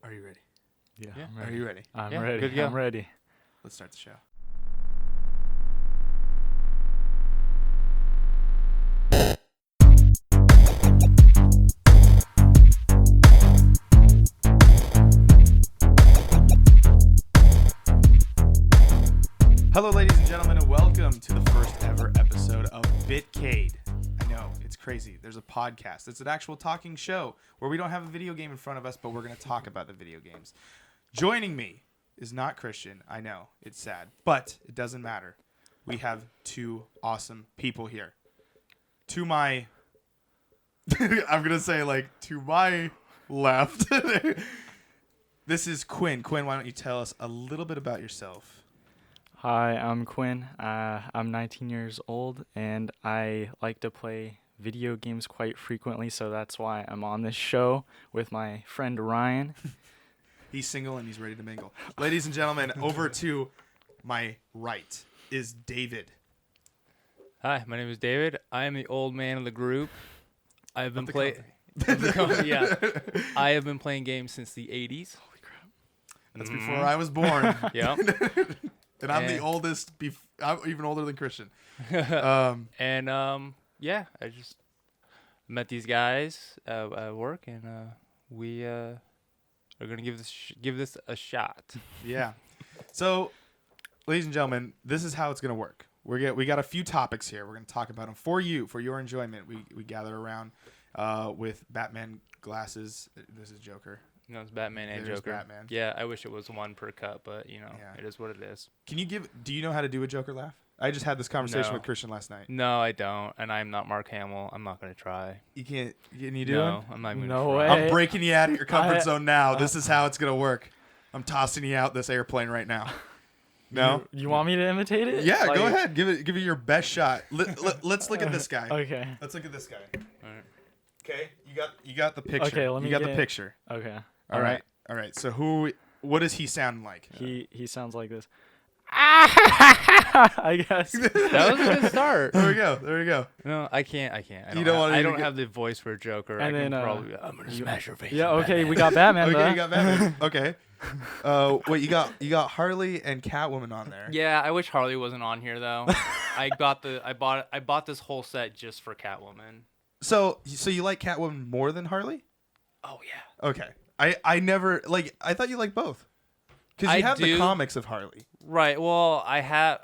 Are you ready? Yeah. Are you ready? I'm Yeah, ready. good to go. I'm ready. Let's start the show. Hello, ladies and gentlemen, and welcome to the first ever episode of Bitcade. I know, it's crazy. There's a podcast. It's an actual talking show where we don't have a video game in front of us, but we're going to talk about the video games. Joining me is not Christian. I know, it's sad, but it doesn't matter. We have two awesome people here. To my... I'm going to say, to my left. This is Quinn. Quinn, why don't you tell us a little bit about yourself? Hi, I'm Quinn. I'm 19 years old, and I like to play video games quite frequently, so that's why I'm on this show with my friend Ryan. He's single and he's ready to mingle. Ladies and gentlemen, over to my right is David. Hi, my name is David. I am the old man of the group. I've been playing. Yeah, I have been playing games since the '80s. Holy crap! That's before I was born. Yeah, And I'm the oldest. I'm even older than Christian. Yeah, I just met these guys at work, and we are gonna give this a shot. Yeah. So, ladies and gentlemen, this is how it's gonna work. We got a few topics here. We're gonna talk about them for you, for your enjoyment. We gather around with Batman glasses. This is Joker. No, it's Batman and There's Joker. Batman. Yeah, I wish it was one per cup, but It is what it is. Do you know how to do a Joker laugh? I just had this conversation No. with Christian last night. No, I don't, and I'm not Mark Hamill. I'm not gonna try. You can't. Can you do it? No, I'm not even No gonna way. try. I'm breaking you out of your comfort zone now. This is how it's gonna work. I'm tossing you out this airplane right now. No? You want me to imitate it? Yeah, go ahead. Give it your best shot. Let's look at this guy. Okay. Let's look at this guy. All right. Okay, you got the picture. Okay, let me You got the get- picture. Okay. All right. All right. So what does he sound like? He sounds like this. I guess. That was a good start. There we go. No, I can't. I don't don't have the voice for a Joker. And I can then, probably. I'm gonna smash your face. Yeah. with Okay. Batman. We got Batman. Okay, though. you got Batman. Okay. Wait, you got Harley and Catwoman on there. Yeah, I wish Harley wasn't on here though. I bought this whole set just for Catwoman. So you like Catwoman more than Harley? Oh yeah. Okay. I never I thought you liked both. Because you I have the do. comics of Harley. Right. Well, I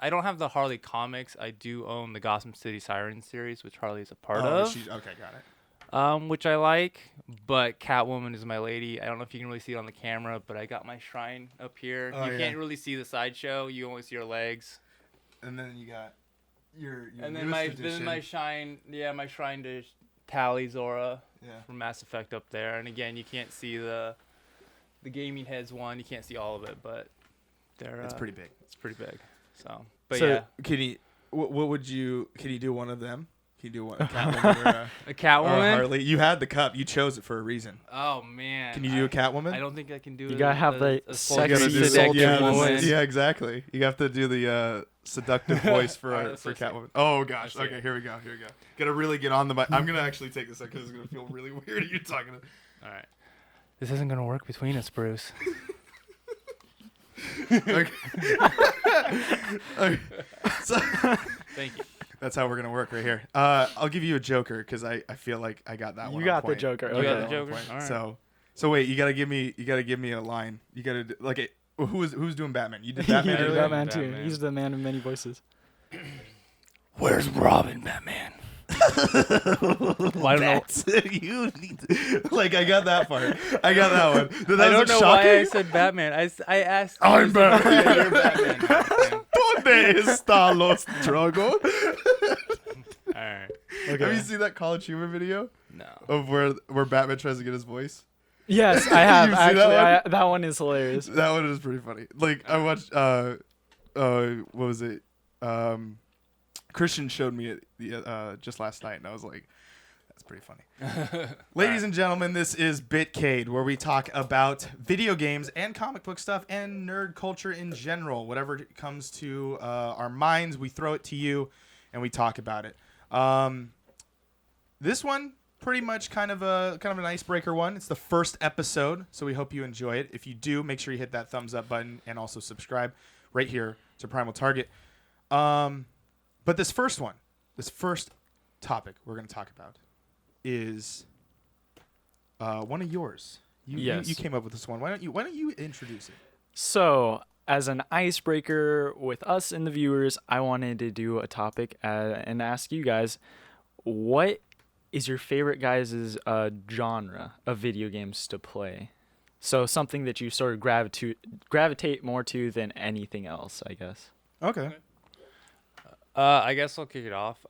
don't have the Harley comics. I do own the Gotham City Sirens series, which Harley is a part of. Okay, got it. Which I like, but Catwoman is my lady. I don't know if you can really see it on the camera, but I got my shrine up here. Oh, You can't really see the sideshow. You only see her legs. And then you got your And then my shrine to Tally Zora Yeah. from Mass Effect up there. And again, you can't see the gaming heads one. You can't see all of it, but they're It's pretty big. It's pretty big. But So yeah, can you can you do one of them? Can you do one a Catwoman or a a Catwoman. Harley? You had the cup. You chose it for a reason. Oh man. Can you do a Catwoman? I don't think I can do it. You gotta have the You sexy, gotta do seductive yeah, voice. yeah, exactly. You have to do the seductive voice for Alright, let's see. Catwoman. Oh gosh. Let's see Okay, it. here we go. Gotta really get on the mic. I'm gonna actually take this because it's gonna feel really weird. You talking to. All right. This isn't gonna work between us, Bruce. Okay. Okay. So Thank you. that's how we're gonna work right here. I'll give you a Joker because I feel like I got that one. You on got the point. Joker. You Okay. got the Joker? Point. Alright. So wait, you gotta give me a line. You gotta who's doing Batman? You did Batman He did earlier? Batman too. Batman. He's the man of many voices. Where's Robin, Batman? Well, I don't know. You need to, I got that part. I got that one. That I don't was know shocking. why I said Batman. I asked. I'm you Batman. said, "You're Batman." ¿Dónde está los dragos? All right. Okay. Have you seen that College Humor video No. of where Batman tries to get his voice? Yes, I have You've seen actually. that That one is hilarious. That one is pretty funny. I watched what was it? Christian showed me it just last night, and I was like, that's pretty funny. Ladies and gentlemen, this is Bitcade, where we talk about video games and comic book stuff and nerd culture in general. Whatever comes to our minds, we throw it to you, and we talk about it. This one, pretty much kind of an icebreaker one. It's the first episode, so we hope you enjoy it. If you do, make sure you hit that thumbs up button and also subscribe right here to Primal Target. But this first topic we're going to talk about is one of yours. You came up with this one. Why don't you introduce it? So, as an icebreaker with us and the viewers, I wanted to do a topic and ask you guys, what is your favorite guys' genre of video games to play? So something that you sort of gravitate more to than anything else, I guess. Okay. I guess I'll kick it off.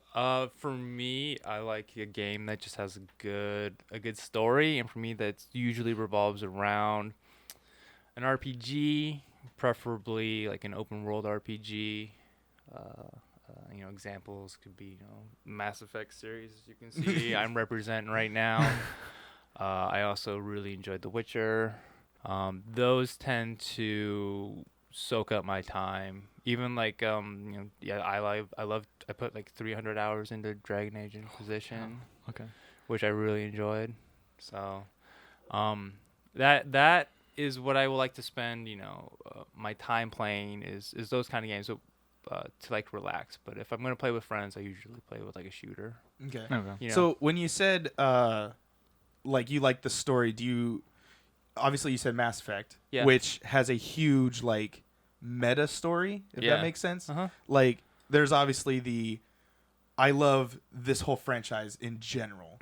For me, I like a game that just has a good story, and for me, that usually revolves around an RPG, preferably like an open world RPG. Examples could be Mass Effect series, as you can see. I'm representing right now. I also really enjoyed The Witcher. Those tend to soak up my time. Even like I put like 300 hours into Dragon Age Inquisition. Okay. Which I really enjoyed. So, that is what I would like to spend my time playing is those kind of games to like relax. But if I'm gonna play with friends, I usually play with like a shooter. Okay. So when you said like you like the story, obviously you said Mass Effect, which has a huge like meta story, if that makes sense. Like there's obviously I love this whole franchise in general.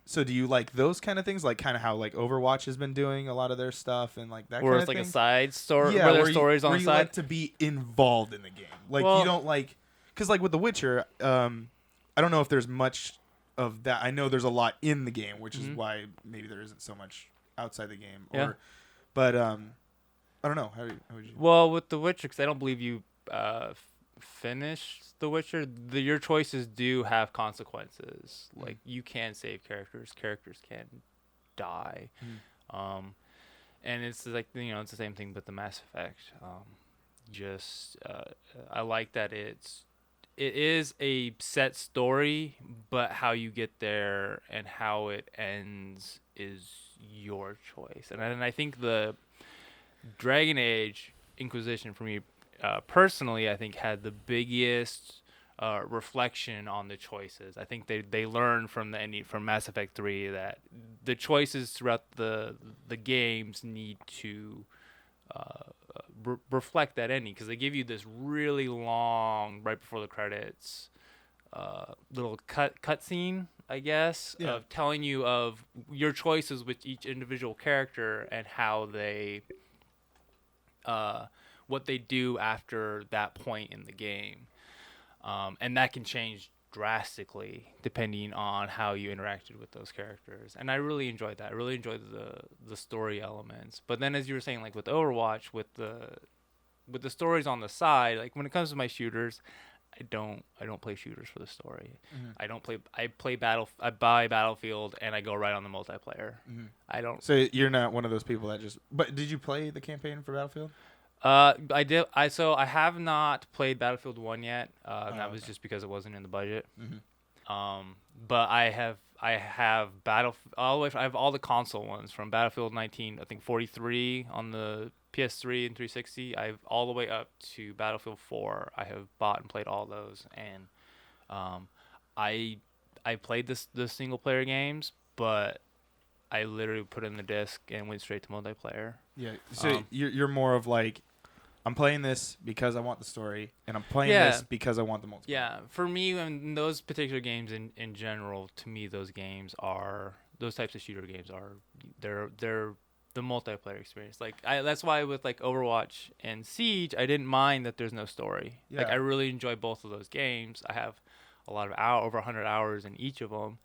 So do you like those kind of things, like kind of how like Overwatch has been doing a lot of their stuff and like that or kind it's of like thing? a side story, Yeah, where where there's stories on where the you side. like to be involved in the game. Like you don't like, because like with The Witcher, I don't know if there's much of that. I know there's a lot in the game, which is why maybe there isn't so much outside the game. But I don't know. How would you? Well, with The Witcher, because I don't believe you finished The Witcher, your choices do have consequences. Like you can save characters can die, and it's like it's the same thing with the Mass Effect. I like that it is a set story, but how you get there and how it ends is your choice. And I think the Dragon Age Inquisition for me personally, I think had the biggest reflection on the choices. I think they learned from Mass Effect 3 that the choices throughout the games need to reflect that ending, because they give you this really long, right before the credits, little cut scene, I guess, of telling you of your choices with each individual character and how they what they do after that point in the game. And that can change drastically depending on how you interacted with those characters. And I really enjoyed that. I really enjoyed the story elements. But then, as you were saying, like with Overwatch, with the stories on the side, like when it comes to my shooters, I don't play shooters for the story. I buy Battlefield and I go right on the multiplayer. I don't. So you're not one of those people that just. But did you play the campaign for Battlefield? I did. I have not played Battlefield 1 yet. That was just because it wasn't in the budget. But I have I have all the console ones from Battlefield 19, I think 43 on the PS3 and 360. I've all the way up to Battlefield 4. I have bought and played all those, and I played the single player games, but I literally put in the disc and went straight to multiplayer. Yeah. So you're more of like, I'm playing this because I want the story, and I'm playing this because I want the multiplayer. Yeah, for me, in those particular games in general, to me, those types of shooter games they're the multiplayer experience. Like that's why with like Overwatch and Siege, I didn't mind that there's no story. Yeah. Like I really enjoy both of those games. I have a lot of over 100 hours in each of them.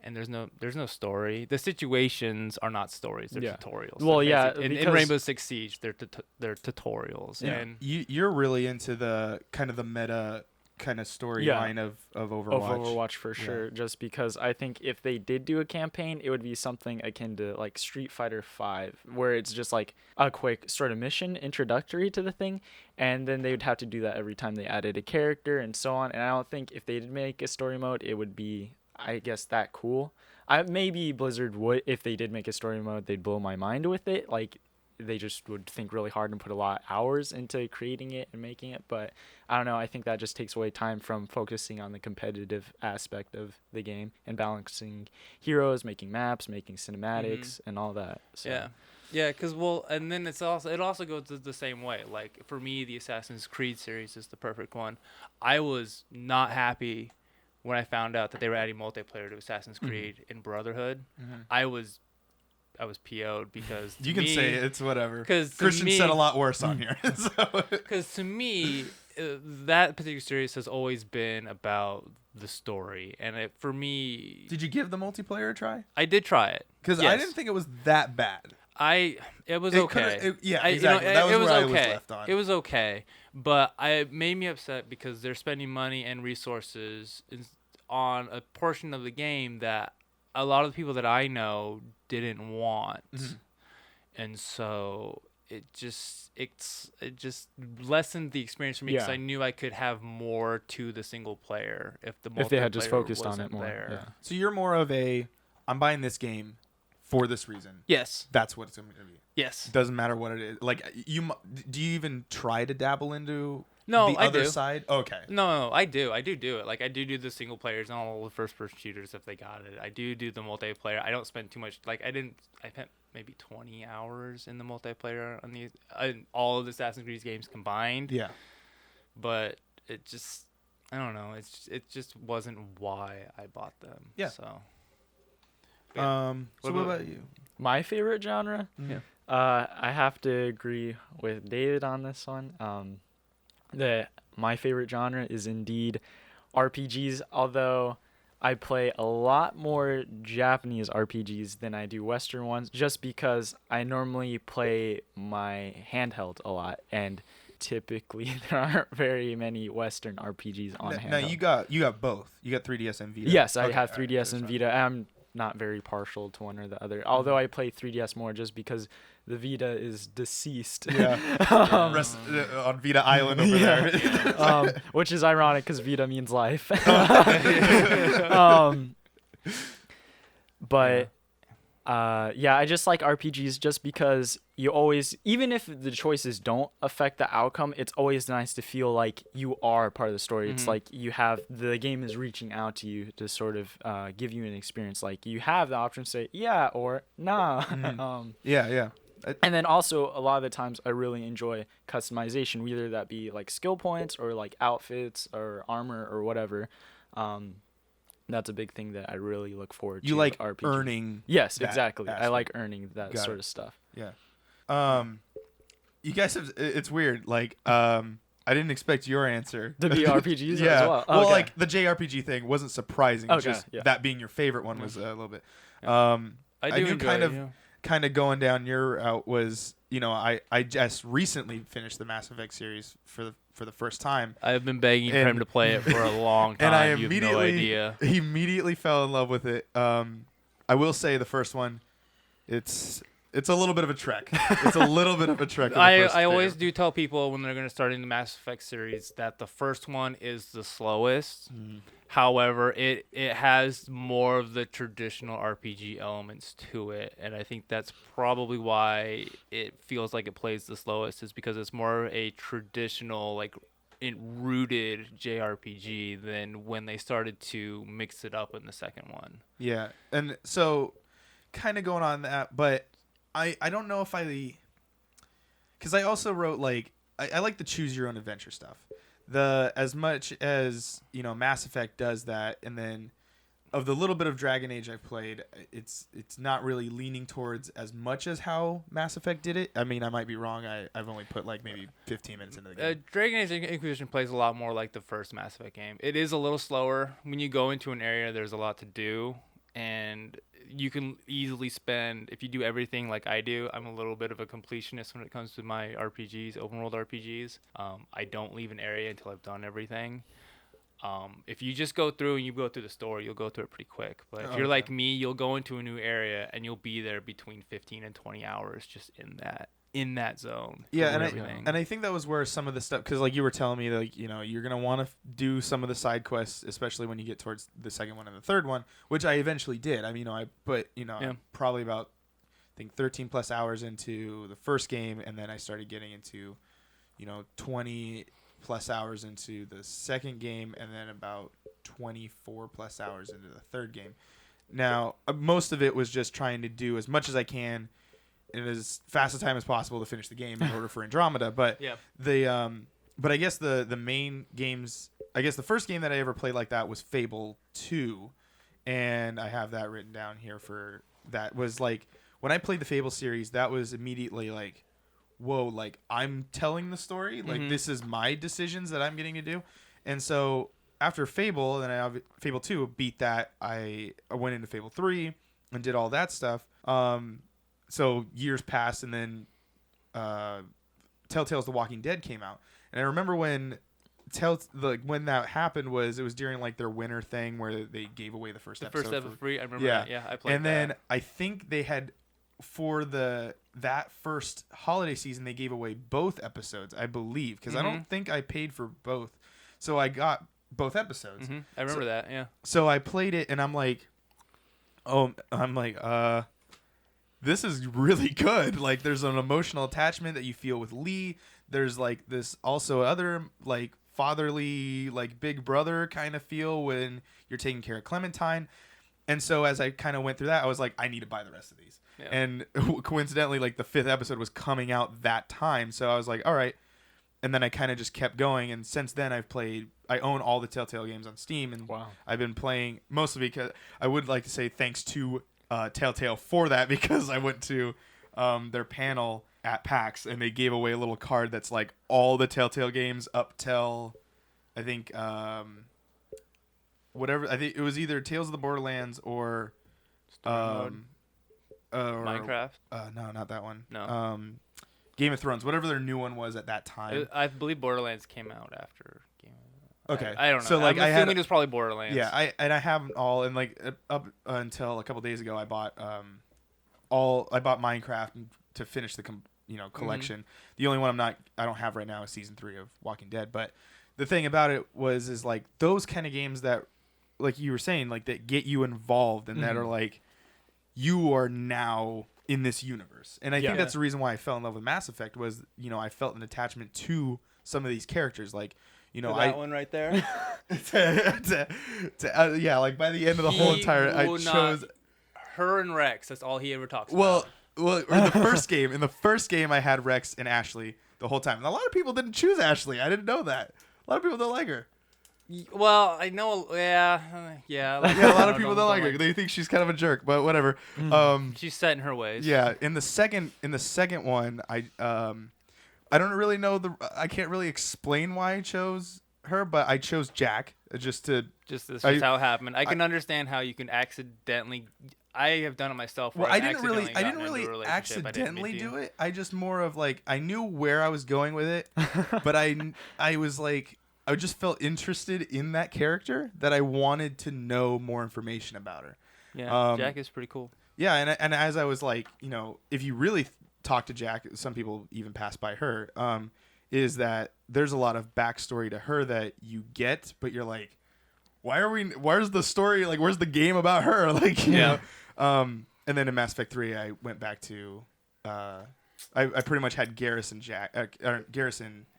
And there's no story. The situations are not stories; they're tutorials. Well, in Rainbow Six Siege, they're tutorials. Yeah. And you're really into the kind of the meta kind of storyline of Overwatch. Of Overwatch for sure. Just because I think if they did do a campaign, it would be something akin to like Street Fighter V, where it's just like a quick sort of mission introductory to the thing, and then they would have to do that every time they added a character and so on. And I don't think if they did make a story mode, it would be, I guess, that cool. maybe Blizzard would, if they did make a story mode, they'd blow my mind with it. Like, they just would think really hard and put a lot of hours into creating it and making it. But I don't know. I think that just takes away time from focusing on the competitive aspect of the game and balancing heroes, making maps, making cinematics, and all that. So. Yeah, because and then it also goes the same way. Like for me, the Assassin's Creed series is the perfect one. I was not happy when I found out that they were adding multiplayer to Assassin's Creed in Brotherhood. I was PO'd because you can say it's whatever. Because Christian said a lot worse on here. Because to me, that particular series has always been about the story, and for me, did you give the multiplayer a try? I did try it because I didn't think it was that bad. It was okay. Exactly. That was it was where okay. I was left on. It was okay, but it made me upset because they're spending money and resources on a portion of the game that a lot of the people that I know didn't want, and so it just lessened the experience for me because I knew I could have more to the single player if they had just focused on it more. There. Yeah. So you're more of I'm buying this game for this reason. Yes. That's what it's going to be. Yes. Doesn't matter what it is. Like, do you even try to dabble into the I other do. side? Okay. No, I do. I do it. Like, I do the single players and all the first-person shooters if they got it. I do the multiplayer. I don't spend too much. Like, I spent maybe 20 hours in the multiplayer on all of the Assassin's Creed games combined. Yeah. But it just, I don't know. It just wasn't why I bought them. Yeah. So. What about you? My favorite genre? Yeah. I have to agree with David on this one. My favorite genre is indeed RPGs, although I play a lot more Japanese RPGs than I do Western ones, just because I normally play my handheld a lot, and typically there aren't very many Western RPGs on handheld. Now you got both. You got 3DS and Vita. Yes, I have 3DS and Vita. I'm not very partial to one or the other, although I play 3DS more just because the Vita is deceased. Yeah. Rest on Vita Island over there. Which is ironic because Vita means life. But I just like RPGs just because you always, even if the choices don't affect the outcome, it's always nice to feel like you are part of the story. It's like the game is reaching out to you to sort of give you an experience. Like you have the option to say yeah or nah. Yeah. And then also a lot of the times I really enjoy customization, whether that be like skill points or like outfits or armor or whatever. That's a big thing that I really look forward to. You like RPG. earning. Yes, exactly. aspect. I like earning that Got sort it. of stuff. Yeah. You guys have. It's weird. Like, I didn't expect your answer To be RPGs yeah. as well. Well, Okay. like the JRPG thing wasn't surprising. Okay, Just that being your favorite one was a little bit. I knew enjoy kind of going down your route was, I just recently finished the Mass Effect series for the first time. I've been begging for him to play it for a long time. And I You have no idea. immediately fell in love with it. I will say the first one, it's a little bit of a trek. It's a little bit of a trek. I always do tell people when they're going to start in the Mass Effect series that the first one is the slowest. However, it has more of the traditional RPG elements to it, and I think that's probably why it feels like it plays the slowest, is because it's more a traditional, like, rooted JRPG than when they started to mix it up in the second one. Yeah, and so kind of going on that, but I don't know if because I also wrote, like, I like the choose your own adventure stuff. As much as Mass Effect does that, and then of the little bit of Dragon Age I've played, it's not really leaning towards as much as how Mass Effect did it. I mean, I might be wrong. I've only put like maybe 15 minutes into the game. Dragon Age Inquisition plays a lot more like the first Mass Effect game. It is a little slower. When you go into an area, there's a lot to do, and you can easily spend, if you do everything like I do, I'm a little bit of a completionist when it comes to my RPGs, open world RPGs. I don't leave an area until I've done everything. If you just go through and you go through the story, you'll go through it pretty quick. But if you're like me, you'll go into a new area and you'll be there between 15 and 20 hours just in that in that zone. Yeah, everything. and I think that was where some of the stuff, because like you were telling me, like, you know, you're gonna want to do some of the side quests, especially when you get towards the second one and the third one, which I eventually did. I mean, I put, I'm probably about, I think, 13 plus hours into the first game, and then I started getting into, 20 plus hours into the second game, and then about 24 plus hours into the third game. Now, most of it was just trying to do as much as I can in as fast a time as possible to finish the game in order for Andromeda. But but I guess the main games, I guess the first game that I ever played like that was Fable 2, and I have that written down here for that. Was like when I played the Fable series, that was immediately like, whoa, like I'm telling the story, like this is my decisions that I'm getting to do. And so after Fable, and I Fable 2 beat that, I went into Fable 3 and did all that stuff. So years passed, and then Telltale's The Walking Dead came out, and I remember when when that happened it was during like their winter thing where they gave away the first episode. The first episode free. I remember that. Yeah, I played. And then I think they had for that first holiday season they gave away both episodes, I believe, because I don't think I paid for both, so I got both episodes. I remember that. Yeah. So I played it, and I'm like, this is really good. Like, there's an emotional attachment that you feel with Lee. There's like this also other like fatherly, like big brother kind of feel when you're taking care of Clementine. And so as I kind of went through that, I was like, I need to buy the rest of these. Yeah. And coincidentally, like the 5th episode was coming out that time. So I was like, all right. And then I kind of just kept going. And since then I own all the Telltale games on Steam. And I've been playing mostly because I would like to say thanks to Telltale for that, because I went to their panel at PAX and they gave away a little card that's like all the Telltale games up till I think whatever, I think it was either Tales of the Borderlands or Minecraft. No, not that one. No. Game of Thrones, whatever their new one was at that time. I believe Borderlands came out after Game of Thrones. Okay. I don't know. So like I'm assuming it was probably Borderlands. Yeah, I have them all, and like up until a couple days ago I bought Minecraft to finish the collection. The only one I don't have right now is season 3 of Walking Dead. But the thing about it is like those kind of games that, like you were saying, like that get you involved and that are like you are now in this universe. And I think that's the reason why I fell in love with Mass Effect was, I felt an attachment to some of these characters. Like, that one right there. Like by the end of the whole entire, I chose her and Rex. That's all he ever talks about. Well, in the first game, I had Rex and Ashley the whole time. And a lot of people didn't choose Ashley. I didn't know that. A lot of people don't like her. Well, I know. Yeah. A lot of people don't like her. They think she's kind of a jerk, but whatever. She's set in her ways. Yeah. In the second one, I don't really know I can't really explain why I chose her, but I chose Jack this is how it happened. I can understand how you can accidentally. I have done it myself. Well, I didn't really accidentally do it. I just more of like I knew where I was going with it, but I was like I just felt interested in that character that I wanted to know more information about her. Yeah, Jack is pretty cool. Yeah, and as I was like, if you really talk to Jack, some people even pass by her. Is that there's a lot of backstory to her that you get, but you're like, where's the story? Like, where's the game about her? Like, you know. And then in Mass Effect 3, I went back to, I pretty much had Garrison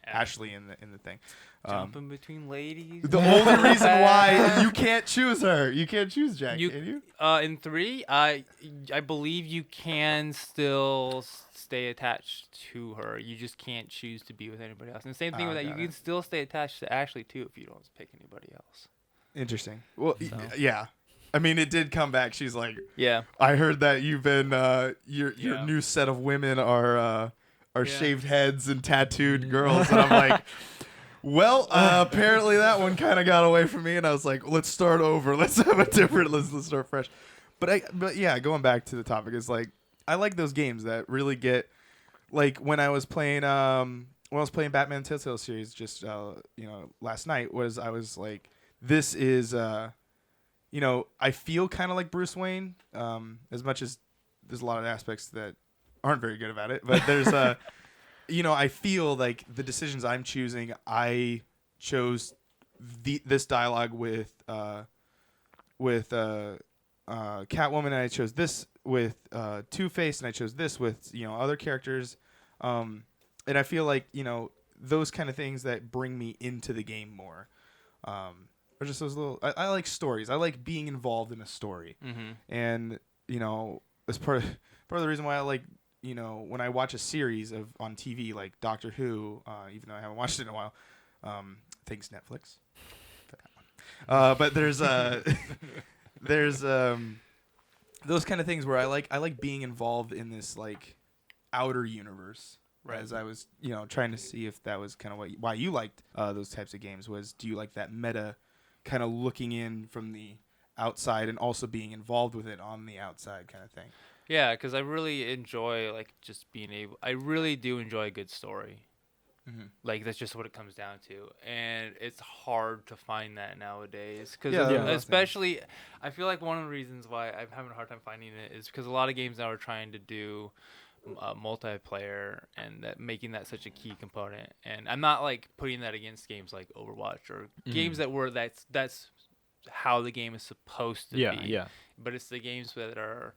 Ashley in the thing. Jumping between ladies. The only reason why you can't choose her, you can't choose Jack, can you? In 3, I believe you can still stay attached to her. You just can't choose to be with anybody else. And the same thing with that, you can still stay attached to Ashley too if you don't pick anybody else. Interesting. Well, yeah. I mean, it did come back. She's like, yeah. I heard that you've been your new set of women are shaved heads and tattooed girls, and I'm like, well, apparently that one kind of got away from me, and I was like, let's start over. Let's have a different. Let's start fresh. But yeah, going back to the topic is like I like those games that really get like when I was playing Batman Telltale series just last night I was like, this is I feel kind of like Bruce Wayne, as much as there's a lot of aspects that aren't very good about it, but there's I feel like the decisions I'm choosing, I chose this dialogue with Catwoman, and I chose this with Two-Face, and I chose this with other characters, and I feel like those kind of things that bring me into the game more, are just those little. I like stories. I like being involved in a story, and as part of the reason why I like when I watch a series on TV like Doctor Who, even though I haven't watched it in a while, thanks Netflix. But there's those kind of things where I like being involved in this like outer universe. Right. As I was trying to see if that was kind of why you liked those types of games, was do you like that meta kind of looking in from the outside and also being involved with it on the outside kind of thing? Yeah, because I really enjoy like just being able. I really do enjoy a good story. Like that's just what it comes down to, and it's hard to find that nowadays. Because especially, I feel like one of the reasons why I'm having a hard time finding it is because a lot of games now are trying to do multiplayer, and that making that such a key component. And I'm not like putting that against games like Overwatch or games that were that's how the game is supposed to be. Yeah. But it's the games that are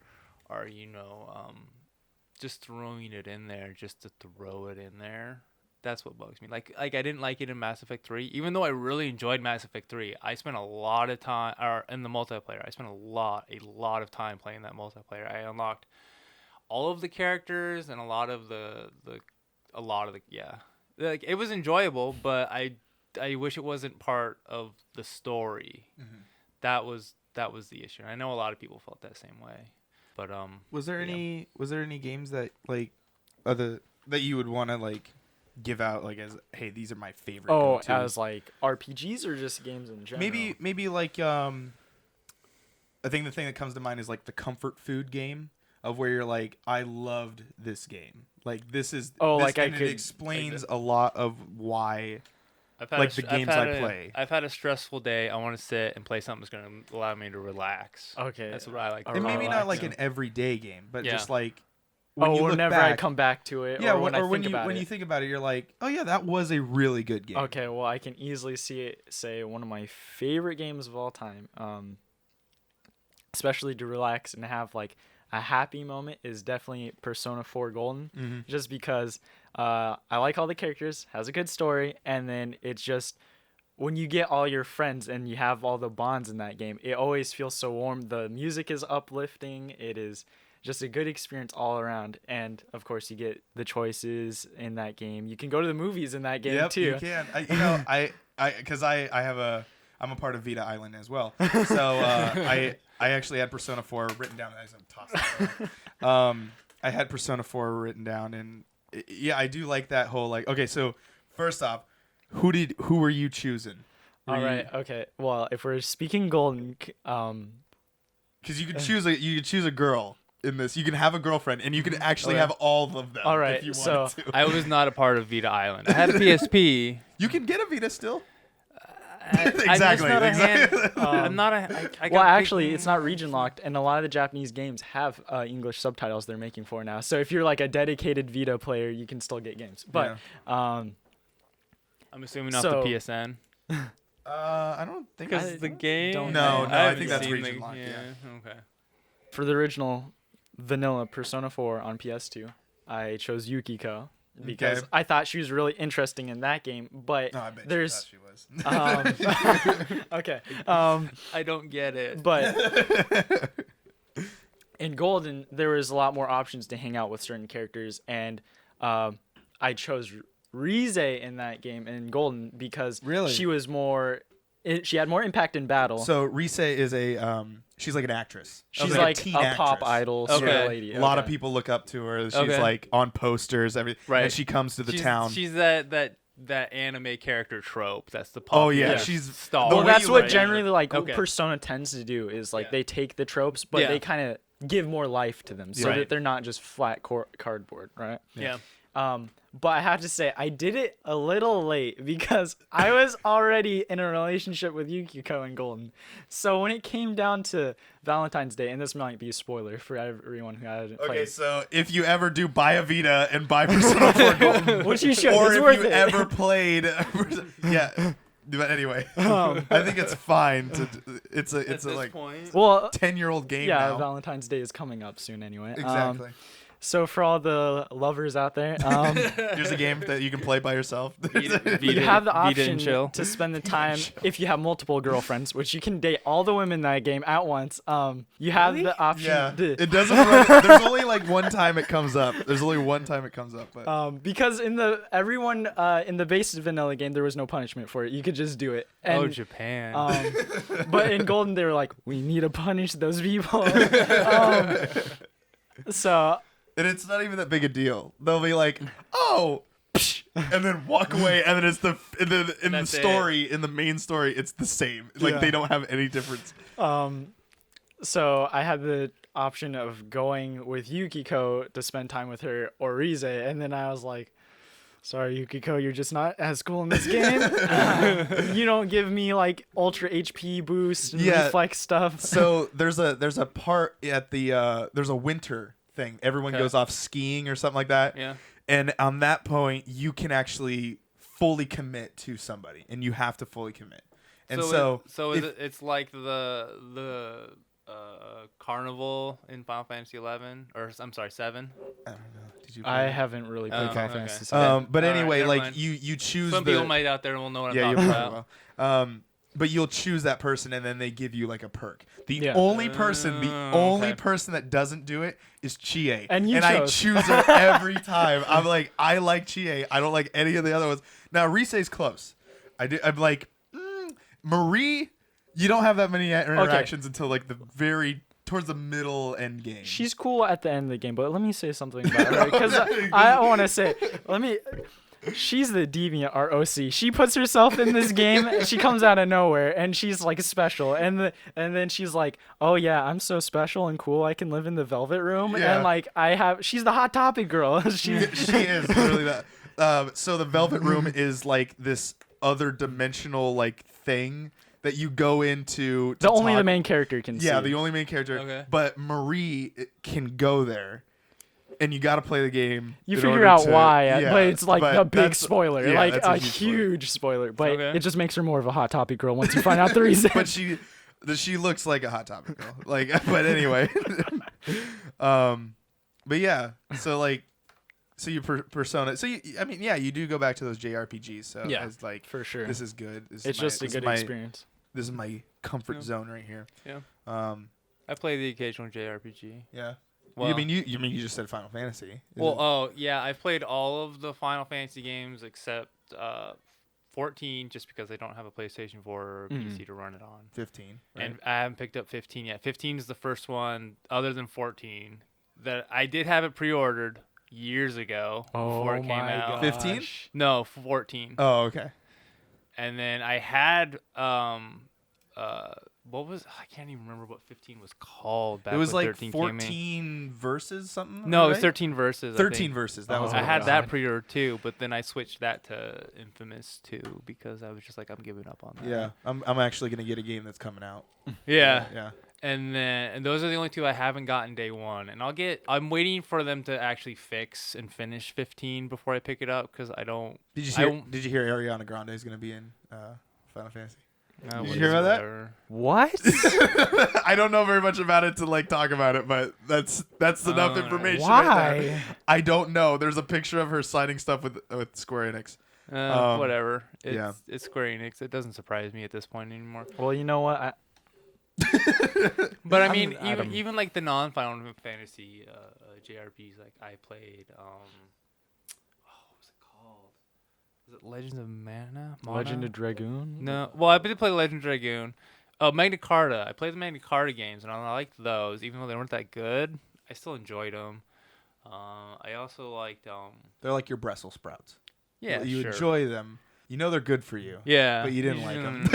just throwing it in there just to throw it in there. That's what bugs me. Like I didn't like it in Mass Effect 3, even though I really enjoyed Mass Effect 3. I spent a lot of time, or in the multiplayer, I spent a lot of time playing that multiplayer. I unlocked all of the characters and a lot of the like it was enjoyable, but I wish it wasn't part of the story. That was the issue. And I know a lot of people felt that same way. But was there any games that like that you would want to like give out like as, hey, these are my favorite go-tos? As like RPGs or just games in general? Maybe like I think the thing that comes to mind is like the comfort food game, of where you're like, I loved this game. Like this is it explains a lot of why the games I play. I've had a stressful day. I want to sit and play something that's going to allow me to relax. Okay. That's what I like. And maybe not like an everyday game, but just like whenever I come back to it. Yeah, or when you think about it, you're like, oh yeah, that was a really good game. Okay, well I can easily say one of my favorite games of all time, especially to relax and have like a happy moment, is definitely Persona 4 Golden. Just because I like all the characters, has a good story, and then it's just when you get all your friends and you have all the bonds in that game, it always feels so warm. The music is uplifting. It is just a good experience all around. And of course you get the choices in that game. You can go to the movies in that game too. You can. I'm a part of Vita Island as well. So I actually had Persona 4 written down. I had Persona 4 written down, and I do like that whole like. Okay, so first off, who were you choosing? All right. Okay. Well, if we're speaking Golden, because you could choose a girl in this. You can have a girlfriend, and you can actually have all of them. All right. If you wanted to. I was not a part of Vita Island. I had a PSP. You can get a Vita still. Exactly. I'm not actually, it's not region locked, and a lot of the Japanese games have English subtitles they're making for now. So if you're like a dedicated Vita player, you can still get games. But I'm assuming off the PSN. I don't think because the game. No, I think that's region locked. Yeah. Okay. For the original vanilla Persona 4 on PS2, I chose Yukiko. Because I thought she was really interesting in that game, but I bet there's she was. Okay. I don't get it. But in Golden, there was a lot more options to hang out with certain characters, and I chose Rize in that game in Golden because she was she had more impact in battle. So Rize is she's like an actress. She's like a pop idol sort of lady. A lot of people look up to her. She's like on posters, everything. Right. And she comes to the town. She's that anime character trope. That's the pop. Oh yeah, she's star. Well, that's what generally Persona tends to do is like they take the tropes, but they kind of give more life to them so that they're not just flat cardboard, right? Yeah. But I have to say, I did it a little late because I was already in a relationship with Yukiko and Golden. So when it came down to Valentine's Day, and this might be a spoiler for everyone who hasn't played. Okay, so if you ever do buy a Vita and buy Persona 4 Golden, Which you should, or it's if worth you it. ever played, yeah. But anyway, I think it's fine to. It's a like point. Well, 10-year-old game yeah, now. Valentine's Day is coming up soon anyway. Exactly. So for all the lovers out there, Here's a game that you can play by yourself. you have the Vita and option chill. to spend the time if you have multiple girlfriends, which you can date all the women in that game at once. You have the option. Yeah, to, it doesn't. There's only like one time it comes up. There's only one time it comes up. But because in the base vanilla game there was no punishment for it. You could just do it. And, Japan. but in Golden they were like, we need to punish those people. So. And it's not even that big a deal. They'll be like, "Oh," and then walk away, and then it's in the story, in the main story, it's the same. Like they don't have any difference. So I had the option of going with Yukiko to spend time with her or Rize, and then I was like, sorry, Yukiko, you're just not as cool in this game. You don't give me like ultra HP boost and reflex stuff. So there's a part at the there's a winter thing. Everyone goes off skiing or something like that. Yeah. And on that point, you can actually fully commit to somebody, and you have to fully commit. And it's like the carnival in Final Fantasy 11 or I'm sorry 7. I don't know. Did you? I haven't really played Final Fantasy 7. But All right, anyway, never like mind. you choose. Some people might out there will know what I'm talking about. But you'll choose that person, and then they give you like a perk. The only person that doesn't do it is Chie, and I choose her every time. I'm like, I like Chie. I don't like any of the other ones. Now Rise's close. I'm like, Marie. You don't have that many interactions until like towards the middle end game. She's cool at the end of the game, but let me say something about her because I want to say, she's the deviant ROC. She puts herself in this game, and she comes out of nowhere, and she's like special, and then she's like, oh yeah, I'm so special and cool. I can live in the Velvet Room, and like she's the Hot Topic girl. she is literally that. So the Velvet Room is like this other dimensional like thing that you go into. Only the main character can see. Yeah, the only main character. Okay. But Marie can go there. And you got to play the game. You figure out why, but it's like a big spoiler, like a huge spoiler. But it just makes her more of a Hot Topic girl once you find out the reason. But she looks like a Hot Topic girl. Like, but anyway. But yeah, so you Persona. So you do go back to those JRPGs. So as like for sure, this is good. It's just a good experience. This is my comfort zone right here. Yeah. I play the occasional JRPG. Yeah. Well, you just said Final Fantasy. I've played all of the Final Fantasy games except 14, just because I don't have a PlayStation 4 or PC to run it on. 15, right? And I haven't picked up 15 yet. 15 is the first one, other than 14, that I did have it pre-ordered years ago before it came out. 15? No, 14. Oh, okay. And then I had I can't even remember what 15 was called back. It was when like 13 14 verses something. No, right? it was 13 verses. 13 verses. That was. I had that pre-ordered too, but then I switched that to Infamous 2 because I was just like, I'm giving up on that. Yeah, I'm actually gonna get a game that's coming out. Yeah. And those are the only two I haven't gotten day one, and I'm waiting for them to actually fix and finish 15 before I pick it up because I don't. Did you hear Ariana Grande is gonna be in Final Fantasy? Did you hear about that? What? I don't know very much about it to talk about it, but that's enough information. Why? Right there. I don't know. There's a picture of her signing stuff with Square Enix. Whatever. It's Square Enix. It doesn't surprise me at this point anymore. Well, you know what? But I mean, even like the non-Final Fantasy JRPGs, like I played. What was it called? Is it Legends of Mana? Legend of Dragoon? No. Well, I did play Legend of Dragoon. Magna Carta. I played the Magna Carta games, and I liked those, even though they weren't that good. I still enjoyed them. I also liked. They're like your Brussels sprouts. Yeah, you sure. enjoy them. You know they're good for you. Yeah. But you didn't like them.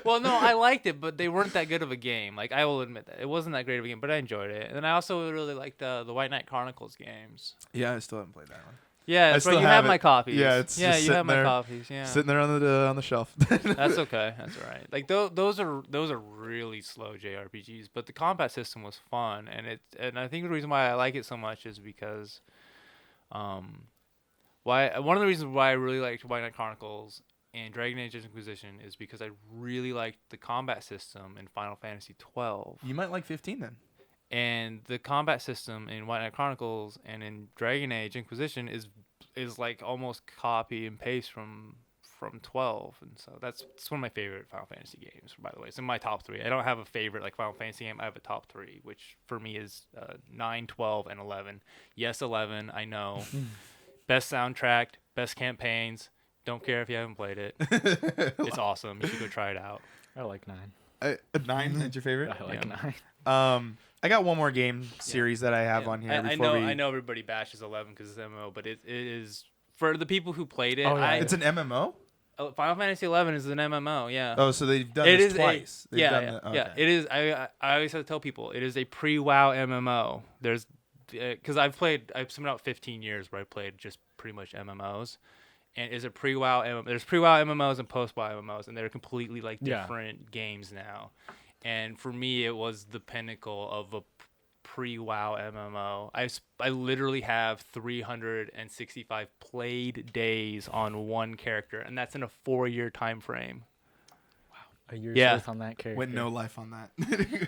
Well, no, I liked it, but they weren't that good of a game. Like, I will admit that. It wasn't that great of a game, but I enjoyed it. And then I also really liked the White Knight Chronicles games. Yeah, I still haven't played that one. Yeah, I still you have have it. my copies. Yeah, it's yeah, just you have sitting my there- copies. Yeah, Sitting there on the shelf. that's okay. That's all right. Like those are really slow JRPGs, but the combat system was fun, and I think the reason why I like it so much is because, one of the reasons why I really liked White Knight Chronicles and Dragon Age Inquisition is because I really liked the combat system in Final Fantasy 12. You might like 15 then. And the combat system in White Knight Chronicles and in Dragon Age Inquisition is like almost copy and paste from 12, and so it's one of my favorite Final Fantasy games. By the way, it's in my top 3. I don't have a favorite like Final Fantasy game. I have a top 3, which for me is 9, 12, and 11. Yes, 11. I know. Best soundtrack, best campaigns. Don't care if you haven't played it. It's awesome. You should go try it out. I like 9. 9 is your favorite? I like Yeah. 9. I got one more game series that I have Yeah. on here. I before know everybody bashes 11 because it's MMO, but it is for the people who played it. Oh, yeah. It's an MMO? Final Fantasy 11 is an MMO. Yeah. Oh, so they've done It this is twice. They've done yeah. okay. It is. I always have to tell people it is a pre-WoW MMO. There's because I've spent about 15 years where I played just pretty much MMOs, and it's a pre-WoW MMO. There's pre-WoW MMOs and post-WoW MMOs, and they're completely like Yeah. different games now. And for me, it was the pinnacle of a pre-WoW MMO. I literally have 365 played days on one character, and that's in a 4-year time frame. A year's Yeah. worth on that character. Went no life on that.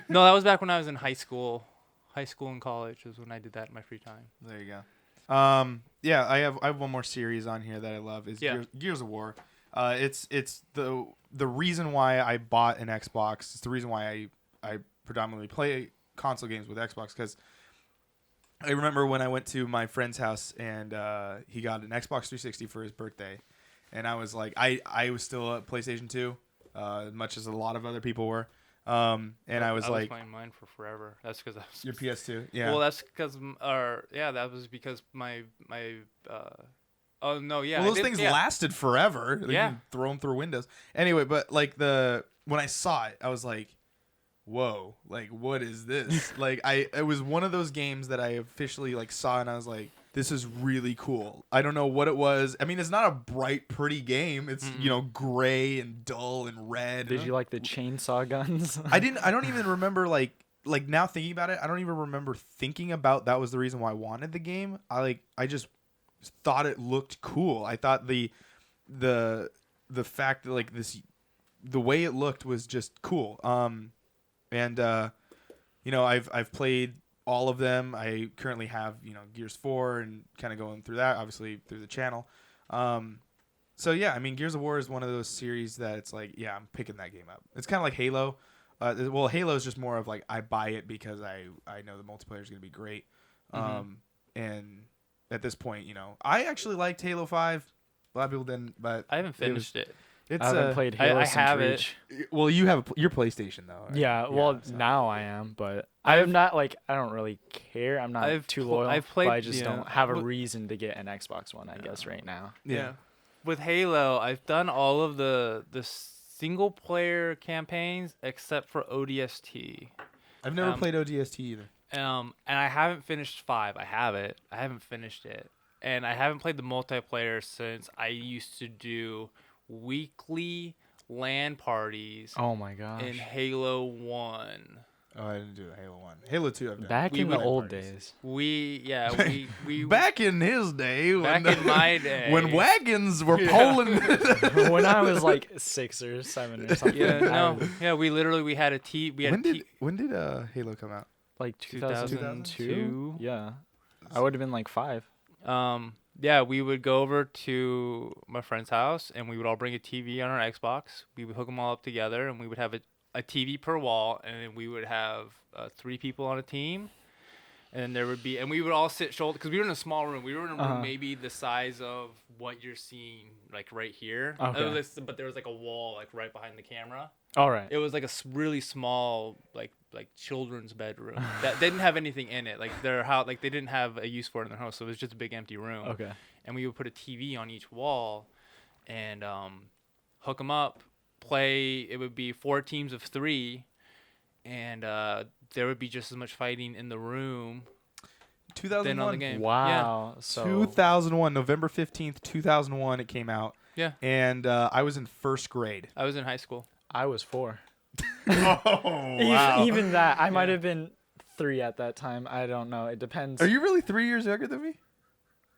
No, that was back when I was in high school. High school and college was when I did that in my free time. There you go. Yeah, I have one more series on here that I love is Yeah. Gears of War. It's the reason why I bought an Xbox. It's the reason why I predominantly play console games with Xbox, because I remember when I went to my friend's house and he got an Xbox 360 for his birthday, and I was like, I was still at PlayStation 2, much as a lot of other people were. And I was like, playing mine for forever. That's because I was your PS2, yeah. Well, that's because that was because my oh no, yeah. Well, I those did- things yeah. lasted forever. Like, Yeah. you throw them through windows. Anyway, but like when I saw it, I was like, whoa, like what is this? Like it was one of those games that I officially like saw and I was like, this is really cool. I don't know what it was. I mean, it's not a bright, pretty game. It's, gray and dull and red. Did you like the chainsaw guns? I don't even remember like now thinking about it, I don't even remember thinking about that was the reason why I wanted the game. I just thought it looked cool. I thought the fact that like the way it looked was just cool. I've played all of them. I currently have, Gears 4 and kind of going through that, obviously through the channel. So yeah, I mean, Gears of War is one of those series that it's like, yeah, I'm picking that game up. It's kind of like Halo. Well, Halo is just more of like, I buy it because I know the multiplayer is going to be great. And at this point, I actually liked Halo 5. A lot of people didn't, but I haven't finished it. it's I haven't played Halo I since have it. Reach. well, you have your PlayStation though. Right? Yeah, well, so- now I am, but I'm not like, I don't really care. I'm not I've too pl- loyal. I've played- but I just yeah. don't have a But- reason to get an Xbox One, I guess, right now. Yeah. With Halo, I've done all of the single player campaigns except for ODST. I've never played ODST either. And I haven't finished 5. I have it. I haven't finished it. And I haven't played the multiplayer since I used to do weekly LAN parties Oh my gosh. in Halo 1. Oh, I didn't do the Halo 1. Halo 2 I've done. Back We in the would- old days. We Back in his day. back in my day. When wagons were pulling. When I was like 6 or 7 or something. Yeah, I no. was, Yeah, we had a we had when did Halo come out? like 2002? 2002? Yeah. I would have been like 5. Yeah, we would go over to my friend's house and we would all bring a TV on our Xbox. We would hook them all up together and we would have a TV per wall, and then we would have 3 people on a team. And there would be, and we would all sit shoulder, because we were in a small room. We were in a room maybe the size of what you're seeing, like right here. Okay. But there was like a wall, like right behind the camera. All right. It was like a really small, like children's bedroom that didn't have anything in it. Like their house, like they didn't have a use for it in their house, so it was just a big empty room. Okay. And we would put a TV on each wall, and hook them up, play. It would be 4 teams of 3, and there would be just as much fighting in the room than on the 2001. game. Wow. So 2001, November 15th, 2001, it came out. Yeah. And I was in first grade. I was in high school. I was 4. Oh, Even that, I might have been 3 at that time. I don't know. It depends. Are you really 3 years younger than me?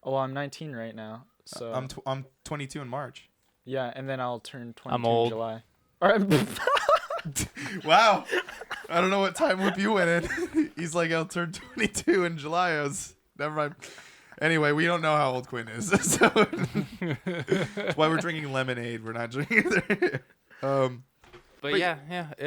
Well, I'm 19 right now. So I'm 22 in March. yeah, and then I'll turn 22 I'm old. in July. All right. Wow. I don't know what time loop you went in. He's like, I'll turn 22 in July. Never mind. Anyway, we don't know how old Quinn is. So that's why we're drinking lemonade. We're not drinking But yeah.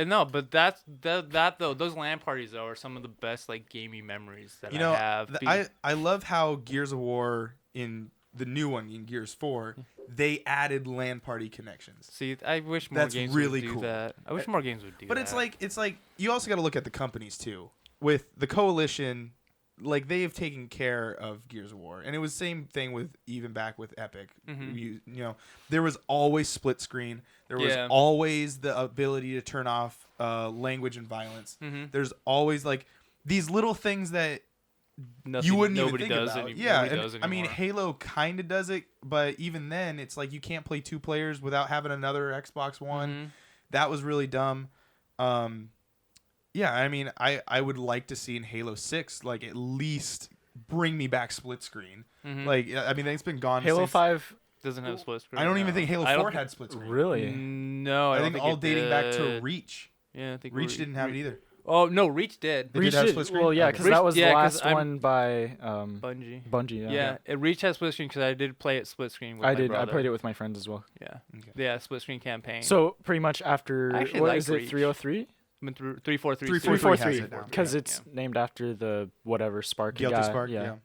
No, but that's that though. Those LAN parties though are some of the best like gaming memories that I have. I love how Gears of War in the new one in Gears 4, they added LAN party connections. See, I wish more That's games really would do cool. that. I wish more games would do that. But it's like you also got to look at the companies too. With the Coalition, like they have taken care of Gears of War, and it was same thing with even back with Epic. Mhm. You know, there was always split screen. There was Yeah. always the ability to turn off language and violence. Mhm. There's always like these little things that Nothing, you wouldn't even nobody think does about. any- Yeah, nobody and, does I mean anymore. Halo kind of does it, but even then, it's like you can't play 2 players without having another Xbox One. Mhm. That was really dumb. Yeah, I mean, I would like to see in Halo 6 like at least bring me back split screen. Mhm. Like I mean, it's been gone. Halo since, 5, doesn't have split screen. I don't even no. think Halo I don't 4 think- had split screen. really? No, I don't think all it dating back to did. Reach. Yeah, I think Reach didn't have it either. Oh no, Reach did. They Reach did have did- split screen? Well, yeah, Okay. because Reach- that was yeah, the 'cause last I'm- one by Bungie. Bungie. Yeah, Reach has split screen because I did play it split screen with I my did. brother. I played it with my friends as well. Yeah, Okay. yeah, split screen campaign. So pretty much after I actually what like is it? Reach. 303. I mean, 343. 343 has 343 it now. because Yeah. it's named after the whatever Sparky Guilty guy. Spark. Yeah. Yeah.